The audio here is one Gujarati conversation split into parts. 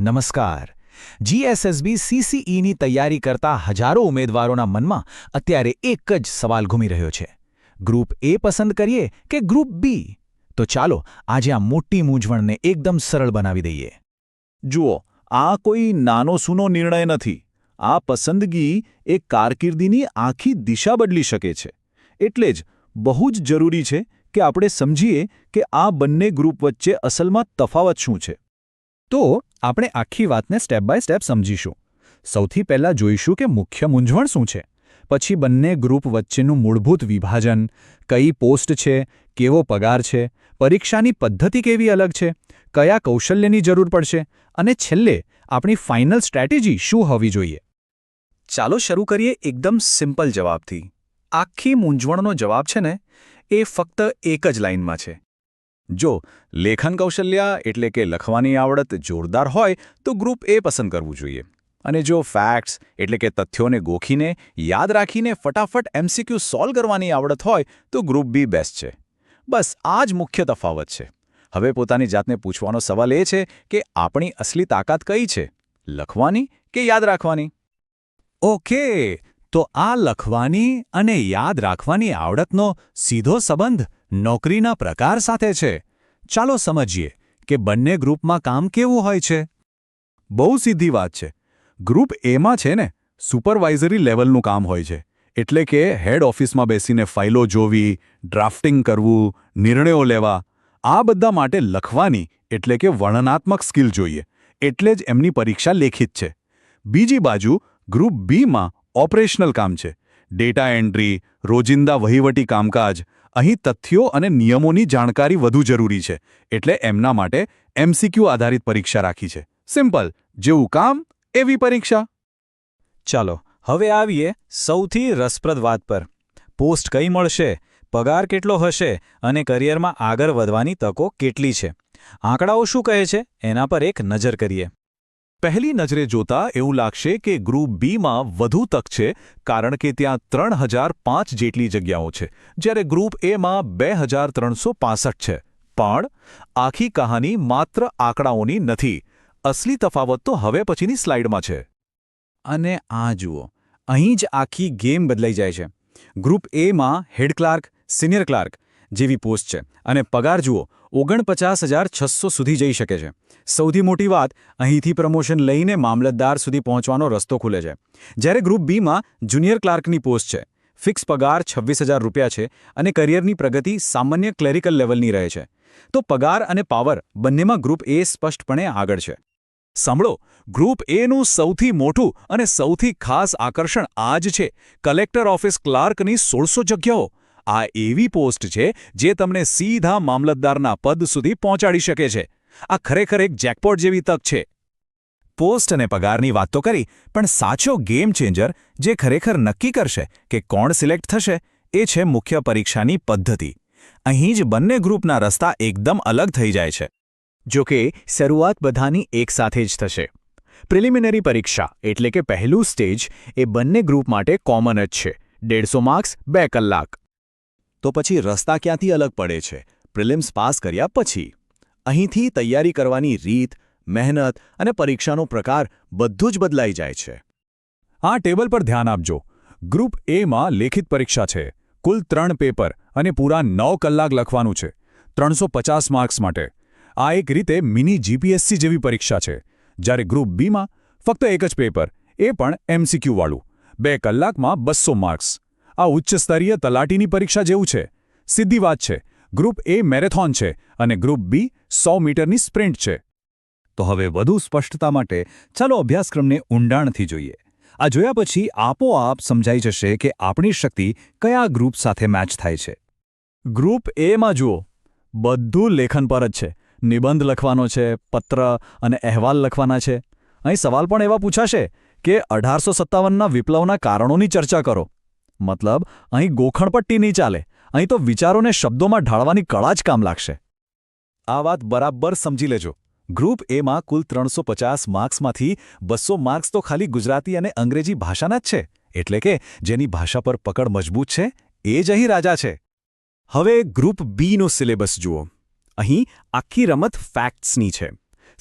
નમસ્કાર. જીએસએસબી સીસીઈની તૈયારી કરતા હજારો ઉમેદવારોના મનમાં અત્યારે એક જ સવાલ ઘૂમી રહ્યો છે. ગ્રુપ એ પસંદ કરીએ કે ગ્રુપ બી? તો ચાલો આજે આ મોટી મૂંઝવણને એકદમ સરળ બનાવી દઈએ. જુઓ, આ કોઈ નાનો સૂનો નિર્ણય નથી. આ પસંદગી એક કારકિર્દીની આખી દિશા બદલી શકે છે. એટલે જ બહુ જ જરૂરી છે કે આપણે સમજીએ કે આ બંને ગ્રુપ વચ્ચે અસલમાં તફાવત શું છે. તો આપણે આખી વાતને સ્ટેપ બાય સ્ટેપ સમજીશું. સૌથી પહેલાં જોઈશું કે મુખ્ય મૂંઝવણ શું છે. પછી બંને ગ્રુપ વચ્ચેનું મૂળભૂત વિભાજન, કઈ પોસ્ટ છે, કેવો પગાર છે, પરીક્ષાની પદ્ધતિ કેવી અલગ છે, કયા કૌશલ્યની જરૂર પડશે અને છેલ્લે આપણી ફાઇનલ સ્ટ્રેટેજી શું હોવી જોઈએ. ચાલો શરૂ કરીએ એકદમ સિમ્પલ જવાબથી. આખી મૂંઝવણનો જવાબ છે ને, એ ફક્ત એક જ લાઇનમાં છે. જો લેખન કૌશલ્ય એટલે કે લખવાની આવડત જોરદાર હોય તો ગ્રુપ એ પસંદ કરવું જોઈએ. અને જો ફેક્ટ્સ એટલે કે તથ્યોને ગોખીને યાદ રાખીને ફટાફટ એમસીક્યુ સોલ્વ કરવાની આવડત હોય તો ગ્રુપ બી બેસ્ટ છે. બસ આ જ મુખ્ય તફાવત છે. હવે પોતાની જાતને પૂછવાનો સવાલ એ છે કે આપણી અસલી તાકાત કઈ છે, લખવાની કે યાદ રાખવાની? ઓકે, તો આ લખવાની અને યાદ રાખવાની આવડતનો સીધો સંબંધ નોકરીના પ્રકાર સાથે છે. ચાલો સમજીએ કે બંને ગ્રુપમાં કામ કેવું હોય છે. બહુ સીધી વાત છે. ગ્રુપ એમાં છે ને, સુપરવાઇઝરી લેવલનું કામ હોય છે. એટલે કે હેડ ઓફિસમાં બેસીને ફાઇલો જોવી, ડ્રાફ્ટિંગ કરવું, નિર્ણયો લેવા, આ બધા માટે લખવાની એટલે કે વર્ણનાત્મક સ્કિલ જોઈએ. એટલે જ એમની પરીક્ષા લેખિત છે. બીજી બાજુ ગ્રુપ બીમાં ઓપરેશનલ કામ છે. ડેટા એન્ટ્રી, રોજિંદા વહીવટી કામકાજ. અહીં તથ્યો અને નિયમોની જાણકારી વધુ જરૂરી છે. એટલે એમના માટે એમસીક્યુ આધારિત પરીક્ષા રાખી છે. સિમ્પલ, જેવું કામ એવી પરીક્ષા. ચાલો હવે આવીએ સૌથી રસપ્રદ વાત પર. પોસ્ટ કઈ મળશે, પગાર કેટલો હશે અને કરિયરમાં આગળ વધવાની તકો કેટલી છે. આંકડાઓ શું કહે છે એના પર એક નજર કરીએ. પહેલી નજરે જોતા એવું લાગશે કે ગ્રુપ બીમાં વધુ તક છે, કારણ કે ત્યાં 3005 જેટલી જગ્યાઓ છે, જ્યારે ગ્રુપ એમાં 2365 છે. પણ આખી કહાની માત્ર આંકડાઓની નથી. અસલી તફાવત તો હવે પછીની સ્લાઇડમાં છે. અને આ જુઓ, અહીં જ આખી ગેમ બદલાઈ જાય છે. ગ્રુપ એમાં હેડ ક્લાર્ક, સિનિયર ક્લાર્ક જેવી પોસ્ટ છે અને પગાર જુઓ 49,600 સુધી જઈ શકે છે. સૌથી મોટી વાત, અહીંથી પ્રમોશન લઈને મામલતદાર સુધી પહોંચવાનો રસ્તો ખુલે છે. જ્યારે ગ્રુપ બીમાં જુનિયર ક્લાર્કની પોસ્ટ છે, ફિક્સ પગાર 26,000 રૂપિયા છે અને કરિયરની પ્રગતિ સામાન્ય ક્લેરિકલ લેવલની રહે છે. તો પગાર અને પાવર બંનેમાં ગ્રુપ એ સ્પષ્ટપણે આગળ છે. સાંભળો, ગ્રુપ એનું સૌથી મોટું અને સૌથી ખાસ આકર્ષણ આ જ છે. કલેક્ટર ઓફિસ ક્લાર્કની 1600 જગ્યાઓ. આ એવી પોસ્ટ છે જે તમને સીધા મામલતદારના પદ સુધી પહોંચાડી શકે છે. આ ખરેખર એક જેકપોટ જેવી તક છે. પોસ્ટ અને પગારની વાત તો કરી, પણ સાચો ગેમ ચેન્જર જે ખરેખર નક્કી કરશે કે કોણ સિલેક્ટ થશે એ છે મુખ્ય પરીક્ષાની પદ્ધતિ. અહીં જ બંને ગ્રુપના રસ્તા એકદમ અલગ થઈ જાય છે. જો કે શરૂઆત બધાની એકસાથે જ થશે. પ્રિલિમિનરી પરીક્ષા એટલે કે પહેલું સ્ટેજ એ બંને ગ્રુપ માટે કોમન જ છે. 150 માર્ક્સ 2 કલાક. તો પછી રસ્તા ક્યાંથી અલગ પડે છે? પ્રિલિમ્સ પાસ કર્યા પછી. અહીંથી તૈયારી કરવાની રીત, મહેનત અને પરીક્ષાનો પ્રકાર બધું જ બદલાઈ જાય છે. આ ટેબલ પર ધ્યાન આપજો. ગ્રુપ એમાં લેખિત પરીક્ષા છે. કુલ 3 પેપર અને પૂરા 9 કલાક લખવાનું છે. 350 માર્ક્સ માટે. આ એક રીતે મિની જીપીએસસી જેવી પરીક્ષા છે. જ્યારે ગ્રુપ બીમાં ફક્ત એક જ પેપર, એ પણ એમસીક્યુ વાળું. 2 કલાકમાં 200 માર્ક્સ. આ ઉચ્ચ સ્તરીય તલાટીની પરીક્ષા જેવું છે. સીધી વાત છે, ગ્રુપ એ મેરેથોન છે અને ગ્રુપ બી 100 મીટરની સ્પ્રિન્ટ છે. તો હવે વધુ સ્પષ્ટતા માટે ચાલો અભ્યાસક્રમને ઊંડાણથી જોઈએ. આ જોયા પછી આપોઆપ સમજાઈ જશે કે આપણી શક્તિ કયા ગ્રુપ સાથે મેચ થાય છે. ગ્રુપ એમાં જુઓ, બધું લેખન પર જ છે. નિબંધ લખવાનો છે, પત્ર અને અહેવાલ લખવાના છે. અહીં સવાલ પણ એવા પૂછાશે કે 1857ના વિપ્લવના કારણોની ચર્ચા કરો. મતલબ અહીં ગોખણપટ્ટી નહીં ચાલે. અહીં તો વિચારોને શબ્દોમાં ઢાળવાની કળા જ કામ લાગશે. આ વાત બરાબર સમજી લેજો. ગ્રુપ એમાં કુલ 350 માર્ક્સમાંથી 200 માર્ક્સ તો ખાલી ગુજરાતી અને અંગ્રેજી ભાષાના જ છે. એટલે કે જેની ભાષા પર પકડ મજબૂત છે એ જ અહીં રાજા છે. હવે ગ્રુપ બીનો સિલેબસ જુઓ. અહીં આખી રમત ફેક્ટ્સની છે.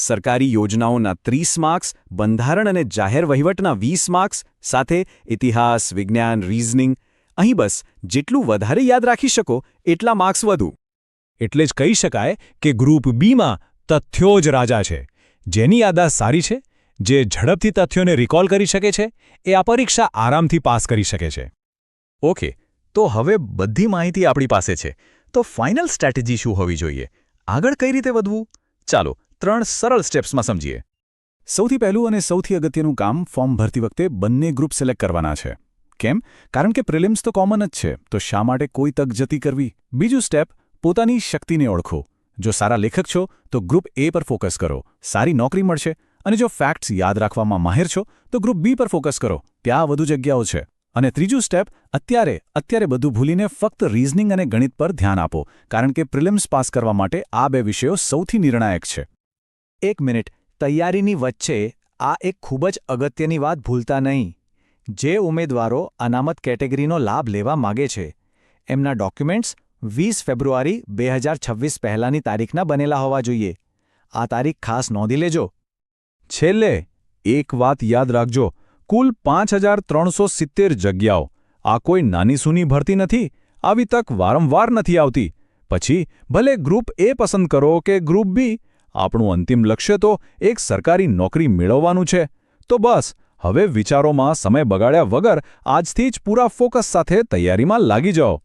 સરકારી યોજનાઓના 30 માર્ક્સ, બંધારણ અને જાહેર વહીવટના 20 માર્ક્સ, સાથે ઇતિહાસ, વિજ્ઞાન, રીઝનિંગ. અહીં બસ જેટલું વધારે યાદ રાખી શકો એટલા માર્ક્સ વધુ. એટલે જ કહી શકાય કે ગ્રુપ બીમાં તથ્યો જ રાજા છે. જેની યાદદાસ્ત સારી છે, જે ઝડપથી તથ્યોને રિકોલ કરી શકે છે, એ આ પરીક્ષા આરામથી પાસ કરી શકે છે. ઓકે, તો હવે બધી માહિતી આપણી પાસે છે. તો ફાઇનલ સ્ટ્રેટેજી શું હોવી જોઈએ? આગળ કઈ રીતે વધવું? ચાલો 3 સરળ સ્ટેપ્સમાં સમજીએ. સૌથી પહેલું અને સૌથી અગત્યનું કામ ફોર્મ ભરતી વખતે બંને ગ્રુપ સિલેક્ટ કરવાના છે. કેમ? કારણ કે પ્રિલિમ્સ તો કોમન જ છે, તો શા માટે કોઈ તક જતી કરવી? બીજું સ્ટેપ, પોતાની શક્તિને ઓળખો. જો સારા લેખક છો તો ગ્રુપ એ પર ફોકસ કરો, સારી નોકરી મળશે. અને જો ફેક્ટ્સ યાદ રાખવામાં માહિર છો તો ગ્રુપ બી પર ફોકસ કરો, ત્યાં વધુ જગ્યાઓ છે. અને ત્રીજું સ્ટેપ, અત્યારે બધું ભૂલીને ફક્ત રીઝનિંગ અને ગણિત પર ધ્યાન આપો, કારણ કે પ્રિલિમ્સ પાસ કરવા માટે આ 2 વિષયો સૌથી નિર્ણાયક છે. 1 મિનિટ, તૈયારીની વચ્ચે આ એક ખૂબ જ અગત્યની વાત ભૂલતા નહીં. જે ઉમેદવારો અનામત કેટેગરીનો લાભ લેવા માગે છે, એમના ડોક્યુમેન્ટ્સ 20 ફેબ્રુઆરી 2026 પહેલાંની તારીખના બનેલા હોવા જોઈએ. આ તારીખ ખાસ નોંધી લેજો. છેલ્લે એક વાત યાદ રાખજો, કુલ 5370 જગ્યાઓ. આ કોઈ નાની સૂની ભરતી નથી. આવી તક વારંવાર નથી આવતી. પછી ભલે ગ્રુપ એ પસંદ કરો કે ગ્રુપ બી, આપણું અંતિમ લક્ષ્ય તો એક સરકારી નોકરી મેળવવાનું છે. તો બસ હવે વિચારોમાં સમય બગાડ્યા વગર આજથી જ પૂરા ફોકસ સાથે તૈયારીમાં લાગી જાઓ.